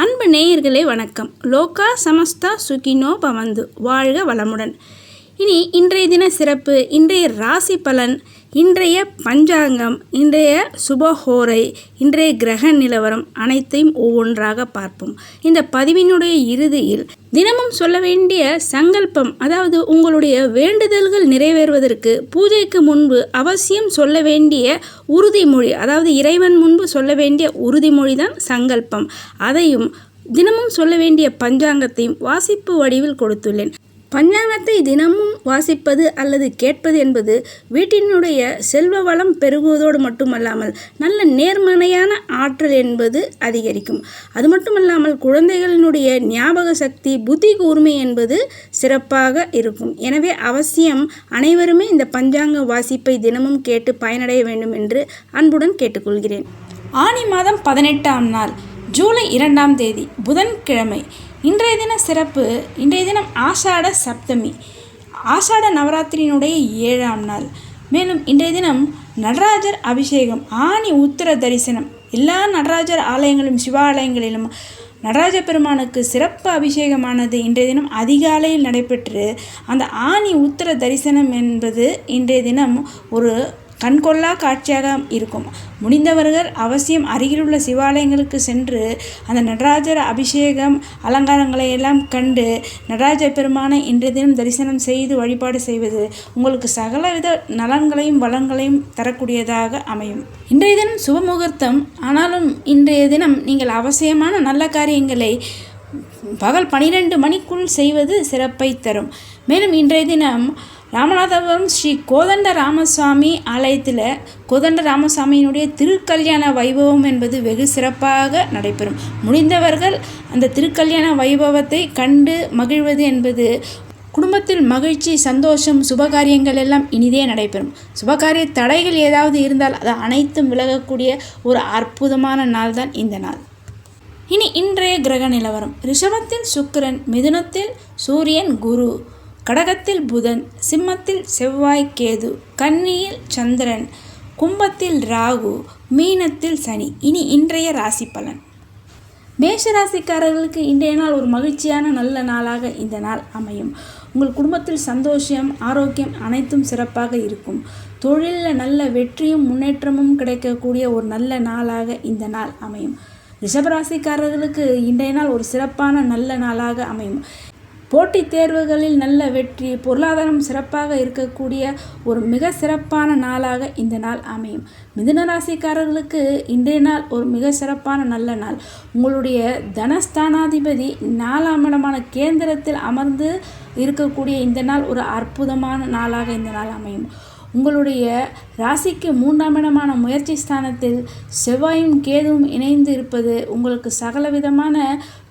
அன்பு நேயர்களே வணக்கம். லோகா சமஸ்தா சுகினோ பவந்து, வாழ்க வளமுடன். இன்றைய தின சிறப்பு, இன்றைய ராசி பலன், இன்றைய பஞ்சாங்கம், இன்றைய சுபஹோரை, இன்றைய கிரக நிலவரம் அனைத்தையும் ஒவ்வொன்றாக பார்ப்போம். இந்த பதிவினுடைய இறுதியில் தினமும் சொல்ல வேண்டிய சங்கல்பம், அதாவது உங்களுடைய வேண்டுதல்கள் நிறைவேறுவதற்கு பூஜைக்கு முன்பு அவசியம் சொல்ல வேண்டிய உறுதிமொழி, அதாவது இறைவன் முன்பு சொல்ல வேண்டிய உறுதிமொழி தான் சங்கல்பம். அதையும் தினமும் சொல்ல வேண்டிய பஞ்சாங்கத்தையும் வாசிப்பு வடிவில் கொடுத்துள்ளேன். பஞ்சாங்கத்தை தினமும் வாசிப்பது அல்லது கேட்பது என்பது வீட்டினுடைய செல்வ வளம் பெருகுவதோடு மட்டுமல்லாமல் நல்ல நேர்மறையான ஆற்றல் என்பது அதிகரிக்கும். அது மட்டுமல்லாமல் குழந்தைகளினுடைய ஞாபக சக்தி, புத்தி கூர்மை என்பது சிறப்பாக இருக்கும். எனவே அவசியம் அனைவருமே இந்த பஞ்சாங்க வாசிப்பை தினமும் கேட்டு பயனடைய வேண்டும் என்று அன்புடன் கேட்டுக்கொள்கிறேன். ஆனி மாதம் 18ஆம் நாள், ஜூலை 2ஆம் தேதி, புதன்கிழமை. இன்றைய தின சிறப்பு, இன்றைய தினம் ஆஷாட சப்தமி, ஆஷாட நவராத்திரியினுடைய 7ஆம் நாள். மேலும் இன்றைய தினம் நடராஜர் அபிஷேகம், ஆனி உத்திர தரிசனம். எல்லா நடராஜர் ஆலயங்களிலும் சிவாலயங்களிலும் நடராஜ பெருமானுக்கு சிறப்பு அபிஷேகமானது இன்றைய தினம் அதிகாலையில் நடைபெற்று, அந்த ஆனி உத்திர தரிசனம் என்பது இன்றைய தினம் ஒரு கண்கொள்ளா காட்சியாக இருக்கும். முடிந்தவர்கள் அவசியம் அருகிலுள்ள சிவாலயங்களுக்கு சென்று அந்த நடராஜர் அபிஷேகம் அலங்காரங்களை எல்லாம் கண்டு நடராஜ பெருமானை இன்றைய தினம் தரிசனம் செய்து வழிபாடு செய்வது உங்களுக்கு சகலவித நலன்களையும் வளங்களையும் தரக்கூடியதாக அமையும். இன்றைய தினம் சுபமுகூர்த்தம். ஆனாலும் இன்றைய தினம் நீங்கள் அவசியமான நல்ல காரியங்களை பகல் 12 மணிக்குள் செய்வது சிறப்பை தரும். மேலும் இன்றைய தினம் ராமநாதபுரம் ஸ்ரீ கோதண்ட ராமசுவாமி ஆலயத்தில் கோதண்ட ராமசுவாமியினுடைய திருக்கல்யாண வைபவம் என்பது வெகு சிறப்பாக நடைபெறும். முடிந்தவர்கள் அந்த திருக்கல்யாண வைபவத்தை கண்டு மகிழ்வது என்பது குடும்பத்தில் மகிழ்ச்சி, சந்தோஷம், சுபகாரியங்கள் எல்லாம் இனிதே நடைபெறும். சுபகாரிய தடைகள் ஏதாவது இருந்தால் அது அனைத்தும் விலகக்கூடிய ஒரு அற்புதமான நாள் தான் இந்த நாள். இன்றைய கிரக நிலவரம். ரிஷபத்தில் சுக்கிரன், மிதுனத்தில் சூரியன் குரு, கடகத்தில் புதன், சிம்மத்தில் செவ்வாய் கேது, கன்னியில் சந்திரன், கும்பத்தில் ராகு, மீனத்தில் சனி. இன்றைய ராசி பலன். மேஷ ராசிக்காரர்களுக்கு இன்றைய நாள் ஒரு மகிழ்ச்சியான நல்ல நாளாக இந்த நாள் அமையும். உங்கள் குடும்பத்தில் சந்தோஷம், ஆரோக்கியம் அனைத்தும் சிறப்பாக இருக்கும். தொழிலில் நல்ல வெற்றியும் முன்னேற்றமும் கிடைக்கக்கூடிய ஒரு நல்ல நாளாக இந்த நாள் அமையும். ரிஷபராசிக்காரர்களுக்கு இன்றைய நாள் ஒரு சிறப்பான நல்ல நாளாக அமையும். போட்டித் தேர்வுகளில் நல்ல வெற்றி, பொருளாதாரம் சிறப்பாக இருக்கக்கூடிய ஒரு மிக சிறப்பான நாளாக இந்த நாள் அமையும். மிதுன ராசிக்காரர்களுக்கு இன்றைய நாள் ஒரு மிக சிறப்பான நல்ல நாள். உங்களுடைய தனஸ்தானாதிபதி 4ஆம் இடமான கேந்திரத்தில் அமர்ந்து இருக்கக்கூடிய இந்த நாள் ஒரு அற்புதமான நாளாக இந்த நாள் அமையும். உங்களுடைய ராசிக்கு 3ஆம் இடமான முயற்சி ஸ்தானத்தில் செவ்வாயும் கேதுவும் இணைந்து இருப்பது உங்களுக்கு சகலவிதமான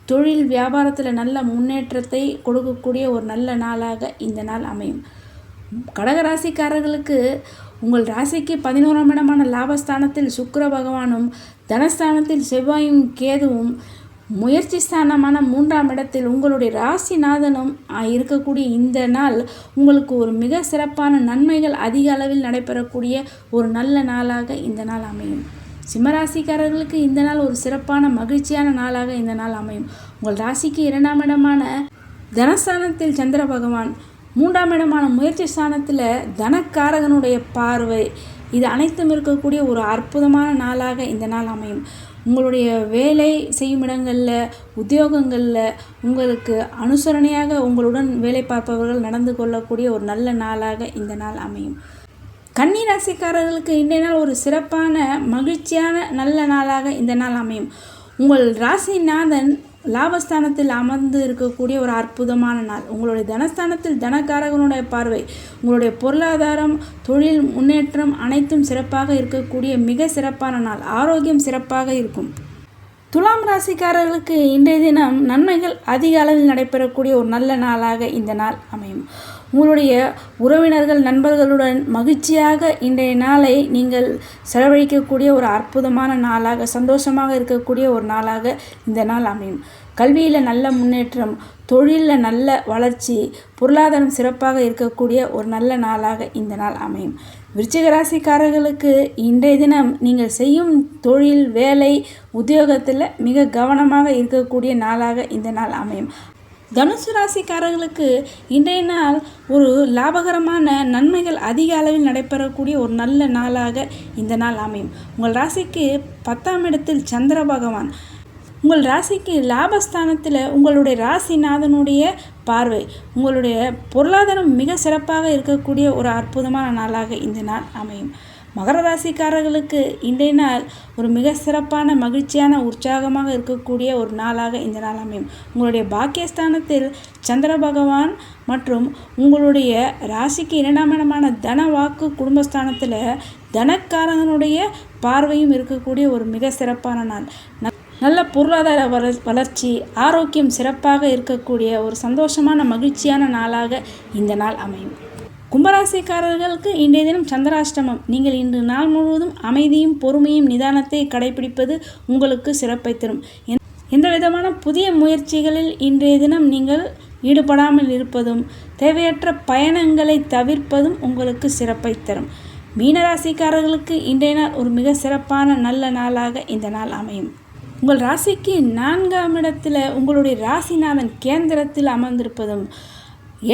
தொழில் வியாபாரத்தில் நல்ல முன்னேற்றத்தை கொடுக்கக்கூடிய ஒரு நல்ல நாளாக இந்த நாள் அமையும். கடகராசிக்காரர்களுக்கு உங்கள் ராசிக்கு 11ஆம் இடமான லாபஸ்தானத்தில் சுக்கிர பகவானும், தனஸ்தானத்தில் செவ்வாயும் கேதுவும், முயற்சி ஸ்தானமான 3ஆம் இடத்தில் உங்களுடைய ராசிநாதனும் இருக்கக்கூடிய இந்த நாள் உங்களுக்கு ஒரு மிக சிறப்பான நன்மைகள் அதிக அளவில் நடைபெறக்கூடிய ஒரு நல்ல நாளாக இந்த நாள் அமையும். சிம்மராசிக்காரர்களுக்கு இந்த நாள் ஒரு சிறப்பான மகிழ்ச்சியான நாளாக இந்த நாள் அமையும். உங்கள் ராசிக்கு 2ஆம் இடமான தனஸ்தானத்தில் சந்திர பகவான், 3ஆம் இடமான முயற்சி ஸ்தானத்தில் தனக்காரகனுடைய பார்வை, இது அனைத்தும் இருக்கக்கூடிய ஒரு அற்புதமான நாளாக இந்த நாள் அமையும். உங்களுடைய வேலை செய்யும் இடங்களில், உத்தியோகங்களில் உங்களுக்கு அனுசரணையாக உங்களுடன் வேலை பார்ப்பவர்கள் நடந்து கொள்ளக்கூடிய ஒரு நல்ல நாளாக இந்த நாள் அமையும். கன்னி ராசிக்காரர்களுக்கு இன்றைய நாள் ஒரு சிறப்பான மகிழ்ச்சியான நல்ல நாளாக இந்த நாள் அமையும். உங்கள் ராசிநாதன் லாபஸ்தானத்தில் அமர்ந்து இருக்கக்கூடிய ஒரு அற்புதமான நாள். உங்களுடைய தனஸ்தானத்தில் தனக்காரகனுடைய பார்வை, உங்களுடைய பொருளாதாரம், தொழில் முன்னேற்றம் அனைத்தும் சிறப்பாக இருக்கக்கூடிய மிக சிறப்பான நாள். ஆரோக்கியம் சிறப்பாக இருக்கும். துலாம் ராசிக்காரர்களுக்கு இன்றைய தினம் நன்மைகள் அதிக அளவில் நடைபெறக்கூடிய ஒரு நல்ல நாளாக இந்த நாள் அமையும். உங்களுடைய உறவினர்கள், நண்பர்களுடன் மகிழ்ச்சியாக இன்றைய நாளை நீங்கள் செலவழிக்கக்கூடிய ஒரு அற்புதமான நாளாக, சந்தோஷமாக இருக்கக்கூடிய ஒரு நாளாக இந்த நாள் அமையும். கல்வியில் நல்ல முன்னேற்றம், தொழிலில் நல்ல வளர்ச்சி, பொருளாதாரம் சிறப்பாக இருக்கக்கூடிய ஒரு நல்ல நாளாக இந்த நாள் அமையும். விருச்சிக ராசிக்காரர்களுக்கு இன்றைய தினம் நீங்கள் செய்யும் தொழில், வேலை, உத்தியோகத்தில் மிக கவனமாக இருக்கக்கூடிய நாளாக இந்த நாள் அமையும். தனுசு ராசிக்காரர்களுக்கு இன்றைய நாள் ஒரு லாபகரமான நன்மைகள் அதிக அளவில் நடைபெறக்கூடிய ஒரு நல்ல நாளாக இந்த நாள் அமையும். உங்கள் ராசிக்கு 10ஆம் இடத்தில் சந்திர பகவான் உங்கள் ராசிக்கு லாபஸ்தானத்தில் உங்களுடைய ராசிநாதனுடைய பார்வை உங்களுடைய பொருளாதாரம் மிக சிறப்பாக இருக்கக்கூடிய ஒரு அற்புதமான நாளாக இந்த நாள் அமையும். மகர ராசிக்காரர்களுக்கு இன்றைய நாள் ஒரு மிக சிறப்பான மகிழ்ச்சியான உற்சாகமாக இருக்கக்கூடிய ஒரு நாளாக இந்த நாள் அமையும். உங்களுடைய பாக்கியஸ்தானத்தில் சந்திர பகவான் மற்றும் உங்களுடைய ராசிக்கு 2ஆம் இடமான தன வாக்கு குடும்பஸ்தானத்தில் தனக்காரகனுடைய பார்வையும் இருக்கக்கூடிய ஒரு மிக சிறப்பான நாள். நல்ல பொருளாதார வளர்ச்சி, ஆரோக்கியம் சிறப்பாக இருக்கக்கூடிய ஒரு சந்தோஷமான மகிழ்ச்சியான நாளாக இந்த நாள் அமையும். கும்பராசிக்காரர்களுக்கு இன்றைய தினம் சந்திராஷ்டமம். நீங்கள் இன்று நாள் முழுவதும் அமைதியும் பொறுமையும் நிதானத்தை கடைபிடிப்பது உங்களுக்கு சிறப்பை தரும். எந்த விதமான புதிய முயற்சிகளில் இன்றைய தினம் நீங்கள் ஈடுபடாமல் இருப்பதும் தேவையற்ற பயணங்களை தவிர்ப்பதும் உங்களுக்கு சிறப்பை தரும். மீனராசிக்காரர்களுக்கு இன்றைய நாள் ஒரு மிக சிறப்பான நல்ல நாளாக இந்த நாள் அமையும். உங்கள் ராசிக்கு 4ஆம் இடத்தில் உங்களுடைய ராசிநாதன் கேந்திரத்தில் அமர்ந்திருப்பதும்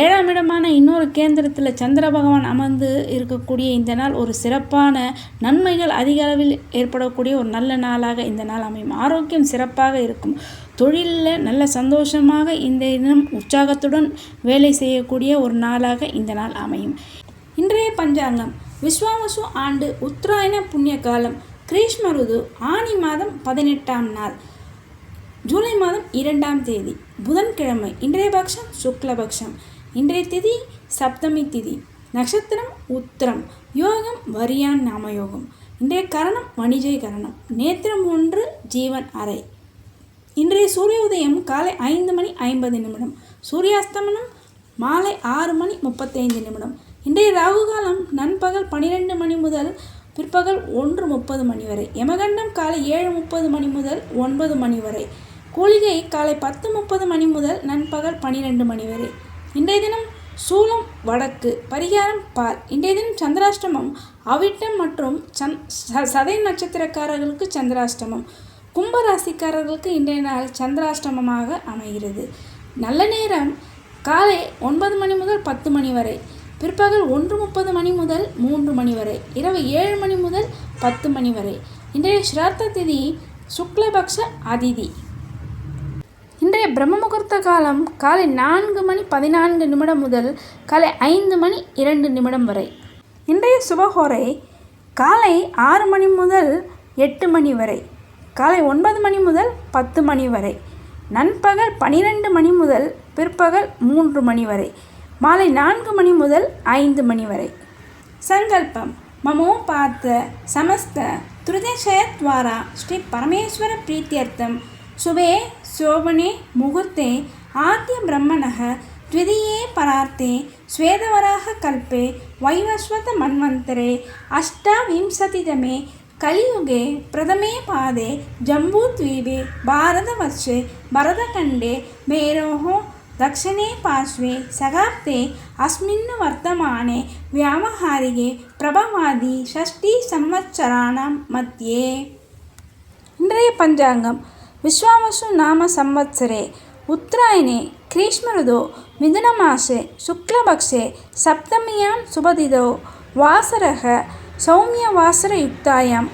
7ஆம் இடமான இன்னொரு கேந்திரத்தில் சந்திர பகவான் அமர்ந்து இருக்கக்கூடிய இந்த நாள் ஒரு சிறப்பான நன்மைகள் அதிக அளவில் ஏற்படக்கூடிய ஒரு நல்ல நாளாக இந்த நாள் அமையும். ஆரோக்கியம் சிறப்பாக இருக்கும். தொழிலில் நல்ல சந்தோஷமாக இந்த தினம் உற்சாகத்துடன் வேலை செய்யக்கூடிய ஒரு நாளாக இந்த நாள் அமையும். இன்றைய பஞ்சாங்கம் விஸ்வாவசு ஆண்டு உத்தராயண புண்ணிய காலம், கிரீஷ்ம ருது, ஆனி மாதம் 18ஆம் நாள், ஜூலை மாதம் 2ஆம் தேதி, புதன்கிழமை. இன்றைய பக்ஷம் சுக்லபக்ஷம். இன்றைய திதி சப்தமி திதி. நட்சத்திரம் உத்திரம். யோகம் வரியான் நாமயோகம். இன்றைய கரணம் வணிஜை கரணம். நேத்திரம் 1, ஜீவன் அறை. இன்றைய சூரிய உதயம் காலை 5:50. சூரியாஸ்தமனம் மாலை 6:35. இன்றைய ராகு காலம் நண்பகல் 12 முதல் பிற்பகல் 1:30 வரை. யமகண்டம் காலை 7:30 முதல் 9 வரை. கூலிகை காலை 10:30 முதல் நண்பகல் 12 வரை. இன்றைய தினம் சூலம் வடக்கு. பரிகாரம் பால். இன்றைய தினம் சந்திராஷ்டமம். அவிட்டம் மற்றும் சதய நட்சத்திரக்காரர்களுக்கு சந்திராஷ்டமம். கும்பராசிக்காரர்களுக்கு இன்றைய நாள் சந்திராஷ்டமமாக அமைகிறது. நல்ல நேரம் காலை 9 முதல் 10 வரை. பிற்பகல் 1:30 முதல் 3 வரை. இரவு 7 முதல் 10 வரை. இன்றைய ஸ்ராத்த திதி சுக்லபக்ஷ அதிதி. இன்றைய பிரம்ம முகூர்த்த காலம் காலை 4:14 முதல் காலை 5:02 வரை. இன்றைய சுபஹோரை காலை 6 முதல் 8 வரை. காலை 9 முதல் 10 வரை. நண்பகல் 12 முதல் பிற்பகல் 3 வரை. மாலை 4 முதல் 5 வரை. சங்கல்பம் மமோபாத்த சமஸ்த திருதேசயத்வாரா ஸ்ரீ பரமேஸ்வர பிரீத்தியர்த்தம் சுபே சோபனே முகூர்த்தே ஆத்ய பிரம்மணः த்விதீயே பரார்த்தே ஸ்வேதவராக கல்பே வைவஸ்வத மன்வந்தரே அஷ்டாவிம்சதிதமே கலியுகே பிரதமே பாதே ஜம்பூத்வீபே பாரதவர்ஷே பரதகண்டே மேரோः दक्षिणे पार्श्वे सगाप्ते अस्मिन् वर्तमाने व्यावहारिके प्रभवादि 6 संवत्सराणां मध्ये. இன்றைய பஞ்சாங்கம் விஸ்வாவசு நாம சம்வத்சரே உத்தராயணே கிரீஷ்ம ருதோ மிதுனமாசே சுக்லபக்ஷே சப்தமியாம் சுபதிதோ வாசரக சௌமியவாசரயுக்தாயாம்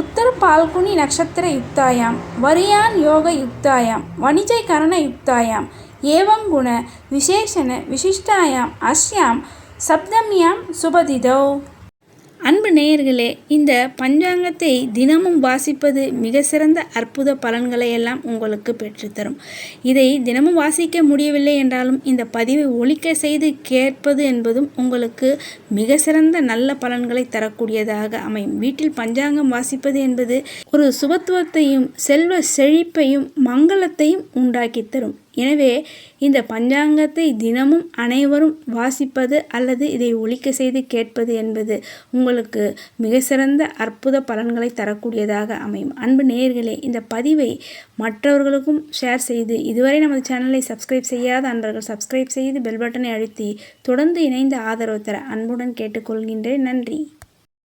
உத்தர பால்குனி நட்சத்திரயுக்தாயாம் வரியான் யோகயுக்தாயாம் வணிஜைகரணயுக்தாயாம் ஏவம் குண விசேஷண விசிஷ்டாயாம் அஸ்யாம் சப்தமியாம் சுபதிதோ. அன்பு நேயர்களே, இந்த பஞ்சாங்கத்தை தினமும் வாசிப்பது மிக சிறந்த அற்புத பலன்களை எல்லாம் உங்களுக்கு பெற்றுத்தரும். இதை தினமும் வாசிக்க முடியவில்லை என்றாலும் இந்த பதிவை ஒலிக்க செய்து கேட்பது என்பதும் உங்களுக்கு மிக சிறந்த நல்ல பலன்களை தரக்கூடியதாக அமையும். வீட்டில் பஞ்சாங்கம் வாசிப்பது என்பது ஒரு சுபத்துவத்தையும் செல்வ செழிப்பையும் மங்களத்தையும் உண்டாக்கி தரும். எனவே இந்த பஞ்சாங்கத்தை தினமும் அனைவரும் வாசிப்பது அல்லது இதை ஒலிக்க செய்து கேட்பது என்பது உங்களுக்கு மிக சிறந்த அற்புத பலன்களை தரக்கூடியதாக அமையும். அன்பு நேயர்களே, இந்த பதிவை மற்றவர்களுக்கும் ஷேர் செய்து இதுவரை நமது சேனலை சப்ஸ்கிரைப் செய்யாத அன்பர்கள் சப்ஸ்கிரைப் செய்து பெல் பட்டனை அழுத்தி தொடர்ந்து இணைந்து ஆதரவு தர அன்புடன் கேட்டுக்கொள்கின்றேன். நன்றி.